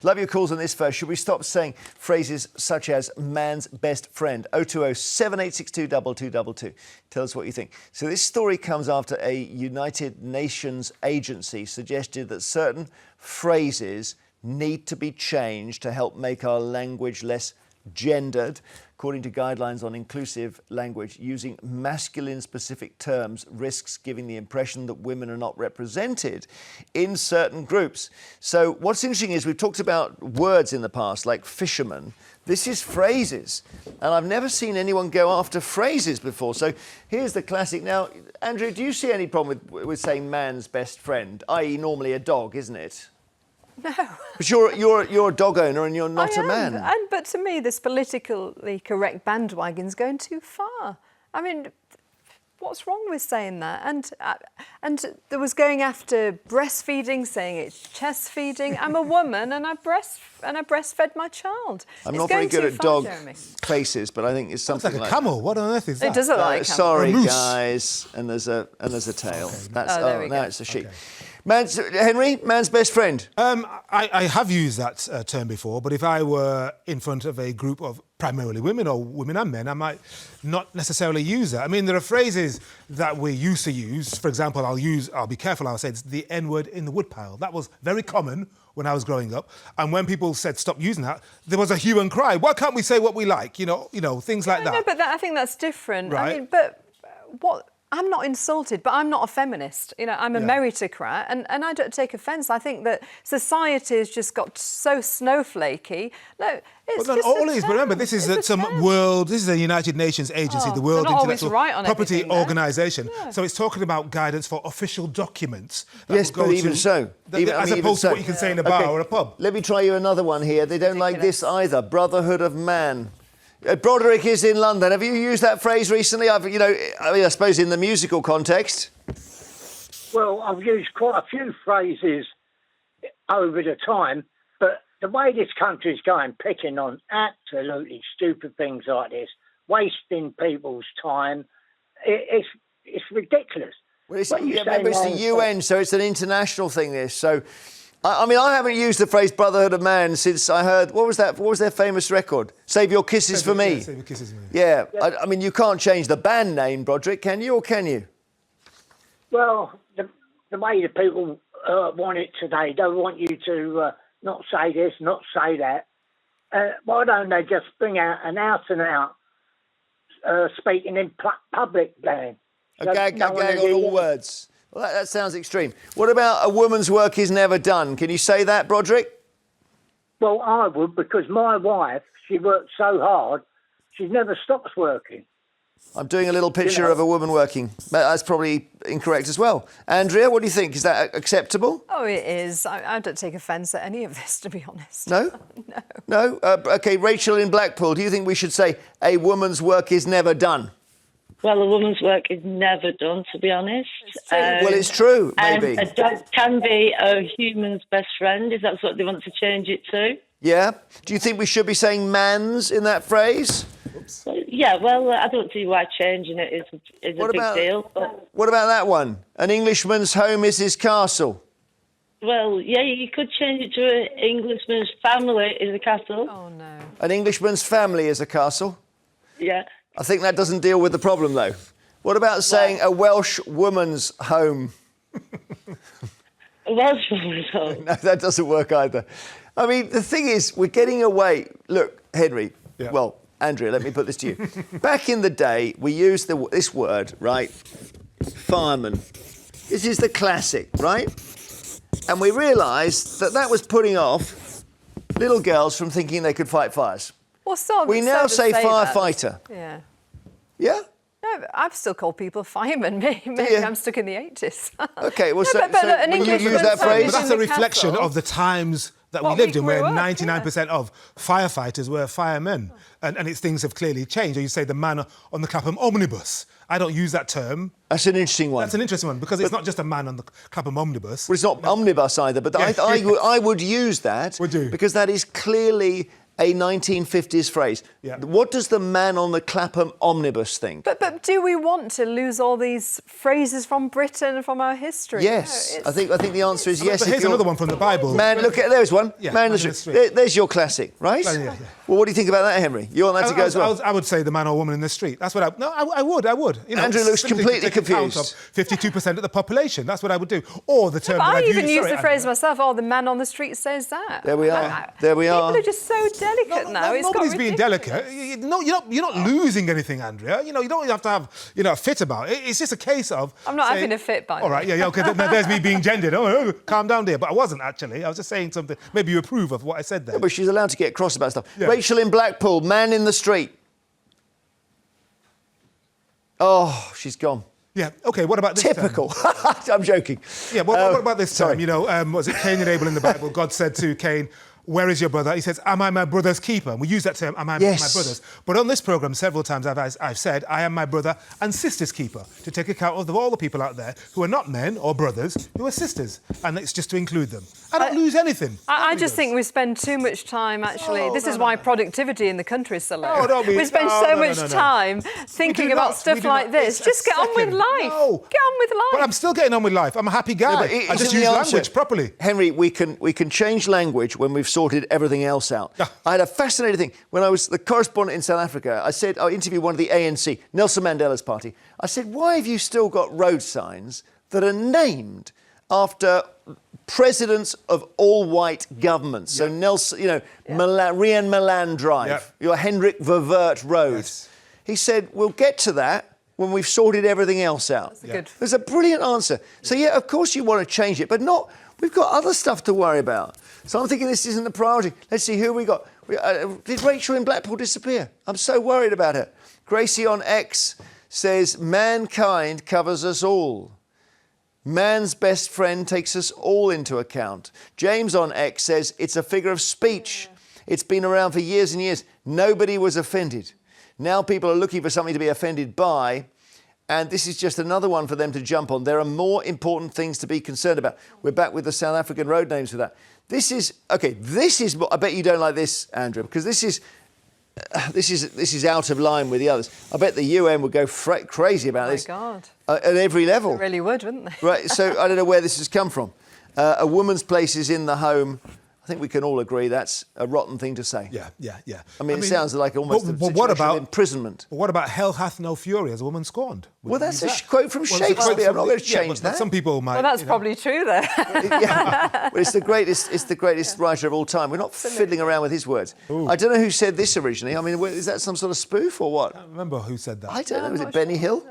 Love your calls on this first. Should we stop saying phrases such as man's best friend? 020 7862 2222. Tell us what you think. So this story comes after a United Nations agency suggested that certain phrases need to be changed to help make our language less gendered. According to guidelines on inclusive language, using masculine-specific terms risks giving the impression that women are not represented in certain groups. So what's interesting is we've talked about words in the past, like fisherman. This is phrases, and I've never seen anyone go after phrases before. So here's the classic. Now, Andrea, do you see any problem with saying man's best friend, i.e. normally a dog, isn't it? No. But you're a dog owner and you're not a man. But to me, this politically correct bandwagon's going too far. I mean, what's wrong with saying that? And there was going after breastfeeding, saying it's chest feeding. I'm a woman and I breastfed my child. I'm not very good at dog faces, but I think it's something like a camel. What on earth is that? It does look like a camel. Sorry, guys. And there's a tail. Okay. That's there we go. Now it's a sheep. Okay. Man's best friend. I have used that term before, but if I were in front of a group of primarily women or women and men, I might not necessarily use that. I mean, there are phrases that we used to use. For example, I'll be careful, I'll say it's the N-word in the woodpile. That was very common when I was growing up. And when people said stop using that, there was a hue and cry. Why can't we say what we like? You know, things like that. No, but I think that's different. Right. I mean, but what... I'm not insulted, but I'm not a feminist. You know, I'm a meritocrat, and I don't take offence. I think that society has just got so snowflakey. No, it's just all it is, but remember, this is this is a United Nations agency, the World Intellectual Property Organisation. Yeah. So it's talking about guidance for official documents. Yes, but even so. As opposed to what you can say in a bar or a pub. Let me try you another one here. They don't like this either. Brotherhood of man. Broderick is in London. Have you used that phrase recently? I suppose in the musical context. Well, I've used quite a few phrases over the time, but the way this country's going, picking on absolutely stupid things like this, wasting people's time, it's ridiculous. Well, remember, it's the UN, so it's an international thing, this. So, I mean, I haven't used the phrase brotherhood of man since I heard, what was their famous record? Save Your Kisses for Me. Yeah, Save Your Kisses for Me. Yeah. I mean, you can't change the band name, Broderick, can you, or can you? Well, the way the people want it today, they want you to not say this, not say that. Why don't they just bring out an out-and-out speaking in public game? A gag on all words. Well, that sounds extreme. What about a woman's work is never done? Can you say that, Broderick? Well, I would, because my wife, she works so hard, she never stops working. I'm doing a little picture of a woman working. That's probably incorrect as well. Andrea, what do you think? Is that acceptable? Oh, it is. I don't take offence at any of this, to be honest. No? No. No? OK, Rachel in Blackpool, do you think we should say a woman's work is never done? Well, a woman's work is never done, to be honest. Well, it's true, maybe. And a dog can be a human's best friend. Is that what they want to change it to? Yeah. Do you think we should be saying man's in that phrase? Oops. Yeah, well, I don't see why changing it is a big deal. But... What about that one? An Englishman's home is his castle. Well, yeah, you could change it to an Englishman's family is a castle. Oh, no. An Englishman's family is a castle? Yeah. I think that doesn't deal with the problem, though. What about saying a Welsh woman's home? A Welsh woman's home? No, that doesn't work either. I mean, the thing is, we're getting away... Look, Henry, well, Andrea, let me put this to you. Back in the day, we used this word, right? Fireman. This is the classic, right? And we realised that was putting off little girls from thinking they could fight fires. Well, we now say firefighter. Yeah. Yeah? No, I've still called people firemen. Maybe I'm stuck in the 80s. OK, well, no, so when you use that phrase... But that's a reflection of the times that we lived in, where 99% of firefighters were firemen. And its things have clearly changed. Or you say the man on the Clapham omnibus. I don't use that term. That's an interesting one. That's an interesting one, because it's not just a man on the Clapham omnibus. Well, it's not omnibus either, but I would use that. Would you? Because that is clearly a 1950s phrase. Yeah. What does the man on the Clapham omnibus think? But do we want to lose all these phrases from Britain and from our history? Yes, No, I think the answer is yes. But if here's you're- another one from the Bible. Man, look at there's one. Yeah, man in the street. There's your classic, right? Well, yeah. Well, what do you think about that, Henry? You want that to go as well? I would say the man or woman in the street. That's what I would. You know, Andrew looks simply completely to take account confused. of 52% of the population. That's what I would do. Or the term But that I I've even used. use Sorry, the phrase Andrew. myself, oh, the man on the street says that. There we are. There we are. People are just so delicate now. It's got Nobody's being ridiculous. delicate. You're not losing anything, Andrea. You know, you don't have to have a fit about it. It's just a case of. I'm not saying, having a fit, by the All right, yeah, okay. There's me being gendered. Oh, calm down, dear. But I wasn't actually. I was just saying something. Maybe you approve of what I said there. But she's allowed to get cross about stuff. Yeah. Rachel in Blackpool, man in the street. Oh, she's gone. Yeah. Okay. What about this? time? Typical. I'm joking. Yeah, what about this sorry. time? You know, was it Cain and Abel in the Bible? God said to Cain, "Where is your brother?" He says, "Am I my brother's keeper?" And we use that term, "Am I Yes. my brother's?" But on this programme, several times I've said, "I am my brother and sister's keeper," to take account of all the people out there who are not men or brothers, who are sisters. And it's just to include them. I don't lose anything. I Nobody just does. think we spend too much time, actually. No, this no, is no, why no. productivity in the country is so low. No, don't be- we spend no, so no, no, much no, no. time thinking about stuff We do like not. this. It's Just a get on with second. life. No. Get on with life. But I'm still getting on with life. I'm a happy guy. But I just isn't use the answer- language properly. Henry, we can change language when we've sorted everything else out. I had a fascinating thing. When I was the correspondent in South Africa, I interviewed one of the ANC, Nelson Mandela's party. I said, why have you still got road signs that are named after presidents of all-white governments? So Nelson, Rian Milan Drive, your Hendrik Verwoerd Road. Yes. He said, we'll get to that when we've sorted everything else out. That's good. There's a brilliant answer. So, yeah, of course you want to change it, but not... We've got other stuff to worry about. So I'm thinking this isn't the priority. Let's see who we got. Did Rachel in Blackpool disappear? I'm so worried about her. Gracie on X says, mankind covers us all. Man's best friend takes us all into account. James on X says, it's a figure of speech. It's been around for years and years. Nobody was offended. Now people are looking for something to be offended by, and this is just another one for them to jump on. There are more important things to be concerned about. We're back with the South African road names for that. This is, I bet you don't like this, Andrew, because this is out of line with the others. I bet the UN would go crazy about this. Oh, my God. At every level. They really would, wouldn't they? Right, so I don't know where this has come from. A woman's place is in the home. I think we can all agree that's a rotten thing to say. Yeah. I mean, it sounds like almost a but situation what about of imprisonment. But what about hell hath no fury as a woman scorned? Would Well, you that's use a that? quote from Well, it's a quote Shakespeare. I'm not from- going to yeah, change but that. Some people might. Well, that's you know. probably true there. Yeah, but it's the greatest writer of all time. We're not fiddling around with his words. I don't know who said this originally. I mean, is that some sort of spoof or what? I don't remember who said that. I don't know. Was I'm it not Benny Hill?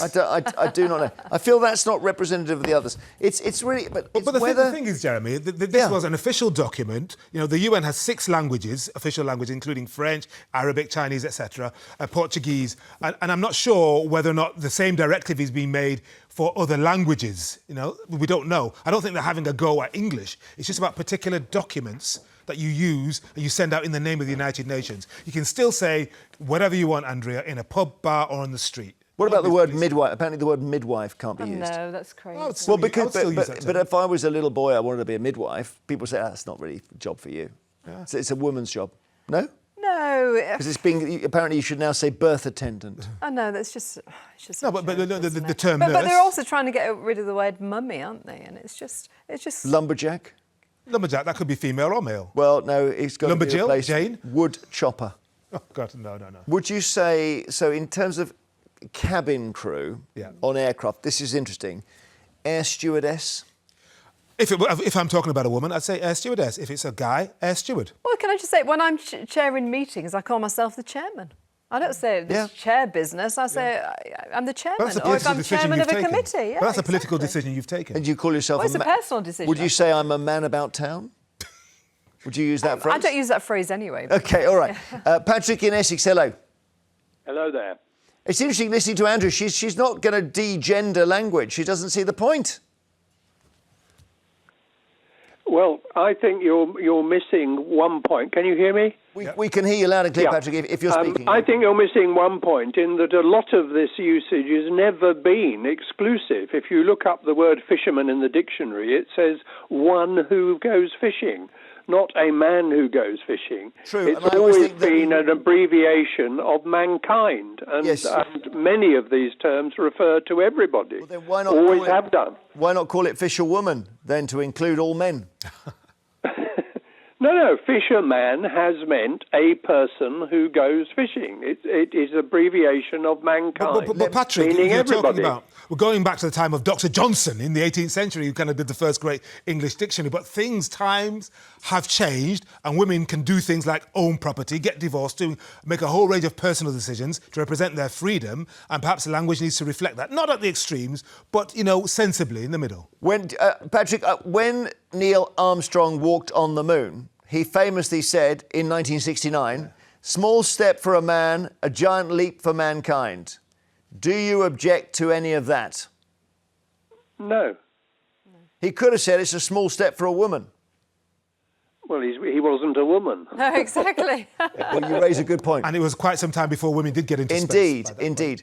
I do not know. I feel that's not representative of the others. It's really, but it's But the whether... thing is, Jeremy, this Yeah. was an official document. You know, the UN has 6 languages, official languages, including French, Arabic, Chinese, etc., Portuguese, and I'm not sure whether or not the same directive is being made for other languages. You know, we don't know. I don't think they're having a go at English. It's just about particular documents that you use and you send out in the name of the United Nations. You can still say whatever you want, Andrea, in a pub, bar, or on the street. What about the word midwife? Apparently the word midwife can't be used. No, that's crazy. I would still Well, use- I would still use that but term. if I was a little boy, I wanted to be a midwife, people say, that's not really a job for you. Yeah. So it's a woman's job. No? No, Because it's being, apparently you should now say birth attendant. I know that's just. It's just No, a but joke, the isn't it? term But nurse. they're also trying to get rid of the word mummy, aren't they? And it's just. Lumberjack? Lumberjack, that could be female or male. Well, no, it's got to be Lumberjill? replaced. Jane? Wood chopper. Oh, God, no. Would you say, so in terms of cabin crew Yeah. on aircraft, this is interesting, air stewardess? If I'm talking about a woman, I'd say air stewardess. If it's a guy, air steward. Well, can I just say, when I'm chairing meetings, I call myself the chairman. I don't say this chair business. I say I'm the chairman. But that's a Or if political I'm decision chairman you've of a taken. committee. Yeah, But that's a political exactly. decision you've taken. And you call yourself Well, it's a personal decision. Would you say I'm a man about town? Would you use that phrase? I don't use that phrase anyway. but- OK, all right. Patrick in Essex, hello. Hello there. It's interesting listening to Andrew. She's not going to de-gender language. She doesn't see the point. Well, I think you're missing one point. Can you hear me? We can hear you loud and clear, Yeah. Patrick, if you're speaking. I think you're missing one point in that a lot of this usage has never been exclusive. If you look up the word fisherman in the dictionary, it says one who goes fishing. not a man who goes fishing. True, It's and I always always think that been an abbreviation of mankind, and, Yes. and many of these terms refer to everybody. Well, then why not always call it- have done. Why not call it fisherwoman then to include all men? No, fisherman has meant a person who goes fishing. It is abbreviation of mankind, But Patrick, meaning you're everybody. talking about, we're going back to the time of Dr. Johnson in the 18th century, who kind of did the first great English dictionary. But times have changed, and women can do things like own property, get divorced, make a whole range of personal decisions to represent their freedom, and perhaps the language needs to reflect that. Not at the extremes, but, sensibly in the middle. When Patrick, when Neil Armstrong walked on the moon, he famously said in 1969, "Small step for a man, a giant leap for mankind." Do you object to any of that? No. He could have said it's a small step for a woman. Well, he wasn't a woman. No, exactly. Well, you raise a good point. And it was quite some time before women did get into space. Indeed, by that point. indeed.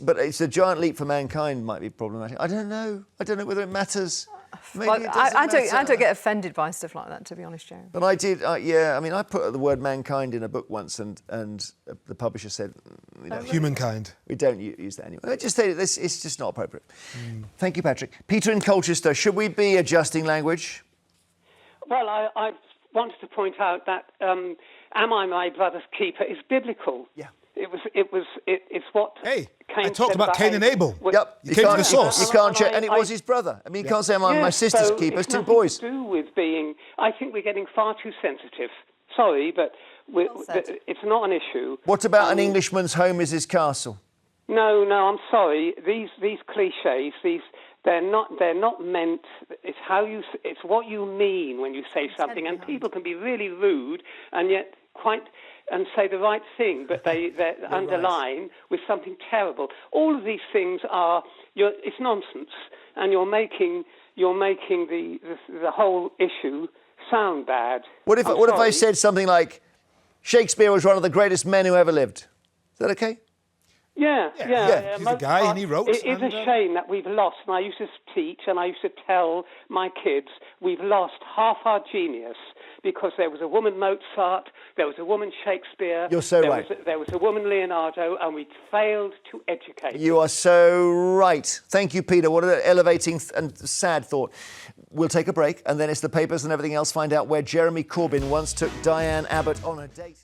But it's a giant leap for mankind might be problematic. I don't know whether it matters. Maybe Well, it doesn't I matter. don't get offended by stuff like that, to be honest, Jeremy. But I did, I put the word mankind in a book once and the publisher said, Humankind. we don't use that anymore. I just say this, it's just not appropriate. Thank you, Patrick. Peter in Colchester, should we be adjusting language? Well, I wanted to point out that "Am I my brother's keeper" is biblical. Yeah. It's what. Hey, Cain I talked said about Cain and Abel. Abel. Yep. You came to the source. You can't check, And and it I- was his brother. I mean, you can't say I'm my Yes, sister's so keeper. It's two nothing boys. to do with being. I think we're getting far too sensitive. Sorry, but said. it's not an issue. What about an Englishman's home is his castle? No, I'm sorry. These cliches, they're not meant. It's what you mean when you say something, and people can be really rude and yet and say the right thing, but they're underline with something terrible. All of these things it's nonsense, and you're making the whole issue sound bad. What if I sorry. said something like, Shakespeare was one of the greatest men who ever lived? Is that okay? Yeah. He's a guy and he wrote. It is a shame that we've lost, and I used to teach and I used to tell my kids, we've lost half our genius because there was a woman Mozart, there was a woman Shakespeare. You're so right. There was a woman Leonardo, and we failed to educate. You are so right. Thank you, Peter. What an elevating and sad thought. We'll take a break, and then it's the papers and everything else. Find out where Jeremy Corbyn once took Diane Abbott on a date.